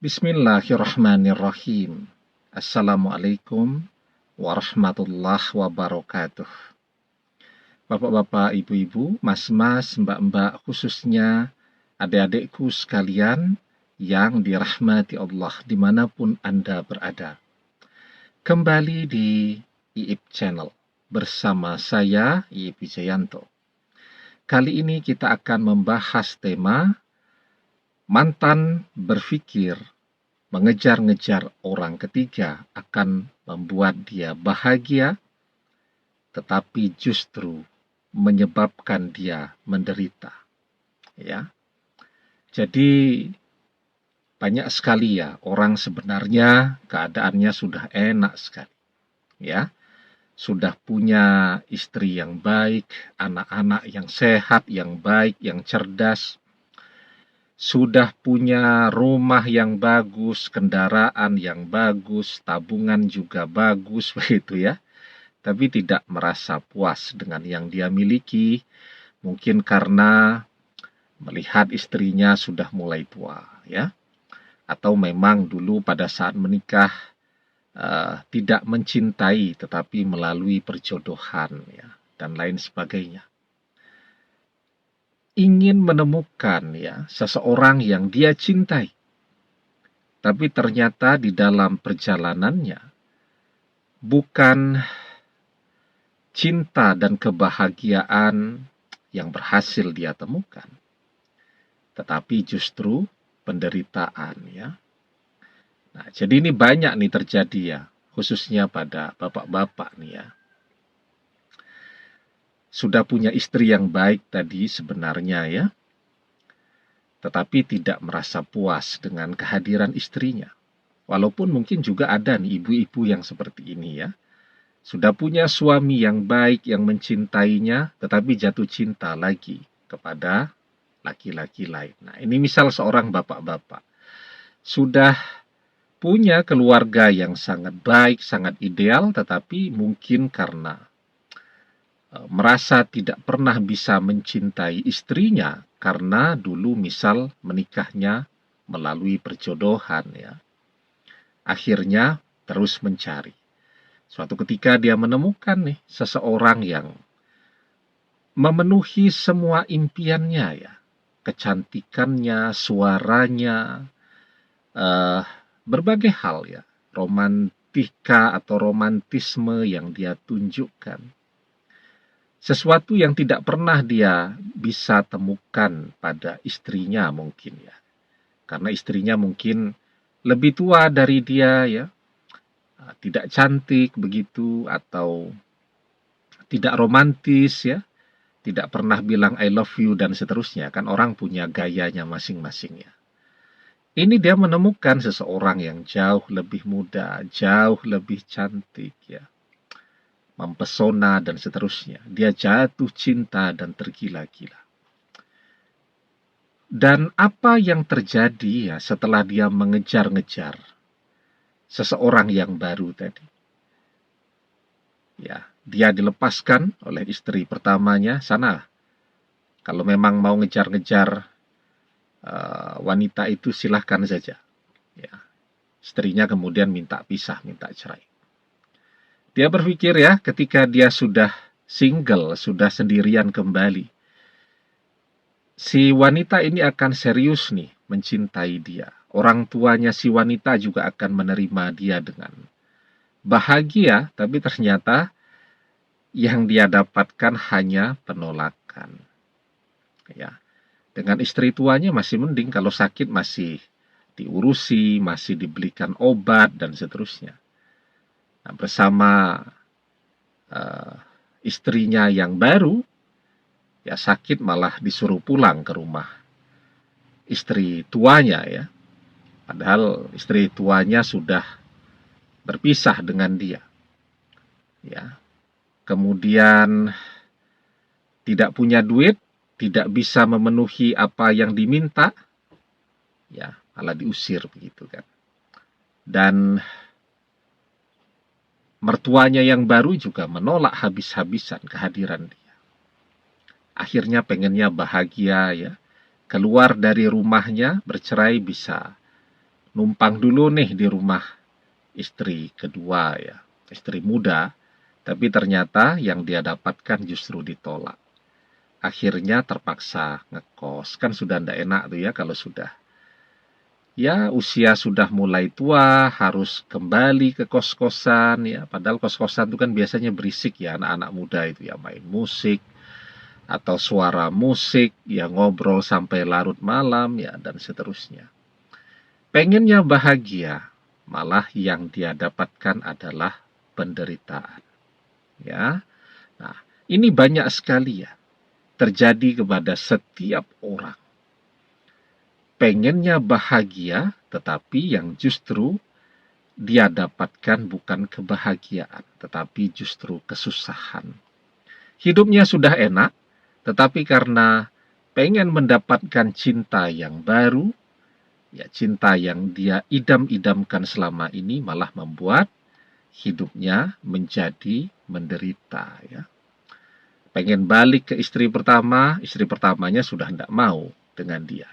Bismillahirrahmanirrahim. Assalamualaikum warahmatullahi wabarakatuh. Bapak-bapak, ibu-ibu, mas-mas, mbak-mbak, khususnya adik-adikku sekalian yang dirahmati Allah dimanapun Anda berada. Kembali di IIP Channel bersama saya, IIP Wijayanto. Kali ini kita akan membahas tema mantan berpikir mengejar-ngejar orang ketiga akan membuat dia bahagia, tetapi justru menyebabkan dia menderita. Ya, jadi banyak sekali ya orang sebenarnya keadaannya sudah enak sekali. Ya, sudah punya istri yang baik, anak-anak yang sehat, yang baik, yang cerdas. Sudah punya rumah yang bagus, kendaraan yang bagus, tabungan juga bagus, begitu ya. Tapi tidak merasa puas dengan yang dia miliki, mungkin karena melihat istrinya sudah mulai tua, ya. Atau memang dulu pada saat menikah tidak mencintai, tetapi melalui perjodohan, ya, dan lain sebagainya. Ingin menemukan ya seseorang yang dia cintai. Tapi ternyata di dalam perjalanannya bukan cinta dan kebahagiaan yang berhasil dia temukan, tetapi justru penderitaan ya. Nah, jadi ini banyak nih terjadi ya, khususnya pada bapak-bapak nih ya. Sudah punya istri yang baik tadi sebenarnya ya, tetapi tidak merasa puas dengan kehadiran istrinya. Walaupun mungkin juga ada nih ibu-ibu yang seperti ini ya. Sudah punya suami yang baik, yang mencintainya, tetapi jatuh cinta lagi kepada laki-laki lain. Nah, ini misal seorang bapak-bapak. Sudah punya keluarga yang sangat baik, sangat ideal, tetapi mungkin karena merasa tidak pernah bisa mencintai istrinya karena dulu misal menikahnya melalui perjodohan ya. Akhirnya terus mencari. Suatu ketika dia menemukan nih seseorang yang memenuhi semua impiannya ya. Kecantikannya, suaranya, berbagai hal ya. Romantika atau romantisme yang dia tunjukkan. Sesuatu yang tidak pernah dia bisa temukan pada istrinya mungkin ya. Karena istrinya mungkin lebih tua dari dia ya. Tidak cantik begitu atau tidak romantis ya. Tidak pernah bilang I love you dan seterusnya. Kan orang punya gayanya masing-masing ya. Ini dia menemukan seseorang yang jauh lebih muda, jauh lebih cantik ya. Mempesona dan seterusnya. Dia jatuh cinta dan tergila-gila. Dan apa yang terjadi ya setelah dia mengejar-ngejar seseorang yang baru tadi? Ya, dia dilepaskan oleh istri pertamanya. Sana, kalau memang mau ngejar-ngejar wanita itu silahkan saja. Ya, istrinya kemudian minta pisah, minta cerai. Dia berpikir ya, ketika dia sudah single, sudah sendirian kembali, si wanita ini akan serius nih mencintai dia. Orang tuanya si wanita juga akan menerima dia dengan bahagia, tapi ternyata yang dia dapatkan hanya penolakan. Ya, dengan istri tuanya masih mending, kalau sakit masih diurusi, masih dibelikan obat dan seterusnya. Nah, bersama istrinya yang baru, ya sakit malah disuruh pulang ke rumah istri tuanya ya. Padahal istri tuanya sudah berpisah dengan dia. Ya. Kemudian tidak punya duit, tidak bisa memenuhi apa yang diminta. Ya, malah diusir begitu kan. Dan mertuanya yang baru juga menolak habis-habisan kehadiran dia. Akhirnya pengennya bahagia ya. Keluar dari rumahnya, bercerai bisa numpang dulu nih di rumah istri kedua ya, istri muda, tapi ternyata yang dia dapatkan justru ditolak. Akhirnya terpaksa ngekos. Kan sudah ndak enak tuh ya kalau sudah ya usia sudah mulai tua, harus kembali ke kos-kosan ya. Padahal kos-kosan itu kan biasanya berisik ya, anak-anak muda itu ya, main musik atau suara musik, ya ngobrol sampai larut malam ya, dan seterusnya. Pengennya bahagia, malah yang dia dapatkan adalah penderitaan. Ya. Nah, ini banyak sekali ya terjadi kepada setiap orang. Pengennya bahagia, tetapi yang justru dia dapatkan bukan kebahagiaan, tetapi justru kesusahan. Hidupnya sudah enak, tetapi karena pengen mendapatkan cinta yang baru, ya cinta yang dia idam-idamkan selama ini malah membuat hidupnya menjadi menderita ya. Pengen balik ke istri pertama, istri pertamanya sudah tidak mau dengan dia.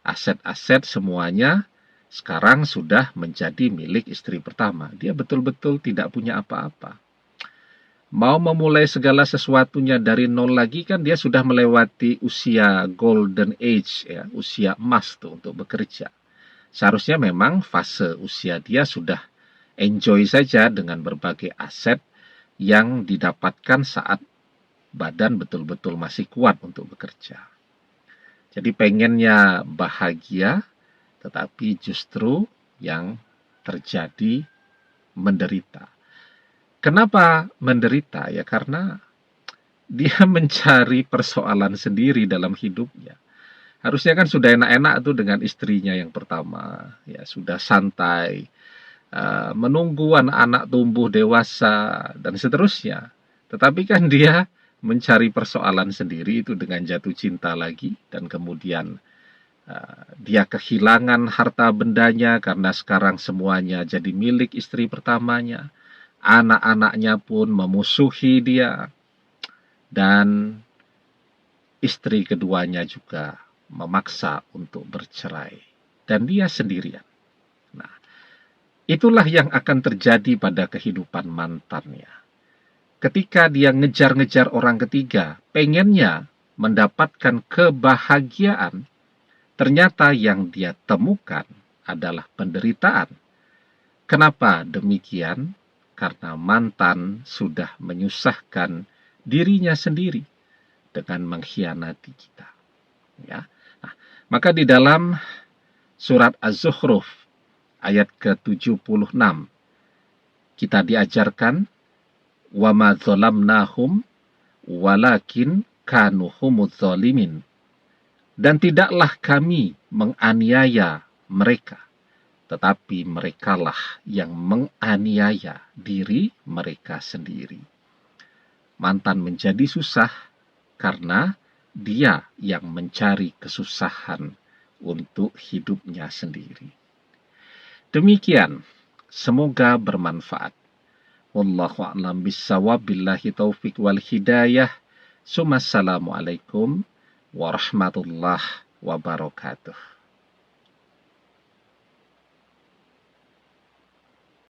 Aset-aset semuanya sekarang sudah menjadi milik istri pertama. Dia betul-betul tidak punya apa-apa. Mau memulai segala sesuatunya dari nol lagi, kan dia sudah melewati usia golden age ya, usia emas tuh untuk bekerja. Seharusnya memang fase usia dia sudah enjoy saja dengan berbagai aset yang didapatkan saat badan betul-betul masih kuat untuk bekerja. Jadi pengennya bahagia, tetapi justru yang terjadi menderita. Kenapa menderita? Ya karena dia mencari persoalan sendiri dalam hidupnya. Harusnya kan sudah enak-enak tuh dengan istrinya yang pertama, ya sudah santai, menunggu anak-anak tumbuh dewasa dan seterusnya. Tetapi kan dia mencari persoalan sendiri itu dengan jatuh cinta lagi, dan kemudian dia kehilangan harta bendanya karena sekarang semuanya jadi milik istri pertamanya. Anak-anaknya pun memusuhi dia, dan istri keduanya juga memaksa untuk bercerai, dan dia sendirian. Nah, itulah yang akan terjadi pada kehidupan mantannya. Ketika dia ngejar-ngejar orang ketiga, pengennya mendapatkan kebahagiaan, ternyata yang dia temukan adalah penderitaan. Kenapa demikian? Karena mantan sudah menyusahkan dirinya sendiri dengan mengkhianati kita. Ya. Nah, maka di dalam surat Az-Zukhruf ayat ke-76 kita diajarkan wa ma dzalamnahum walakin kanu humudz zalimin, dan tidaklah kami menganiaya mereka, tetapi merekalah yang menganiaya diri mereka sendiri. Mantan menjadi susah karena dia yang mencari kesusahan untuk hidupnya sendiri. Demikian, semoga bermanfaat. Wallahu a'lam bissawab, billahi taufik wal hidayah. Assalamualaikum warahmatullahi wabarakatuh.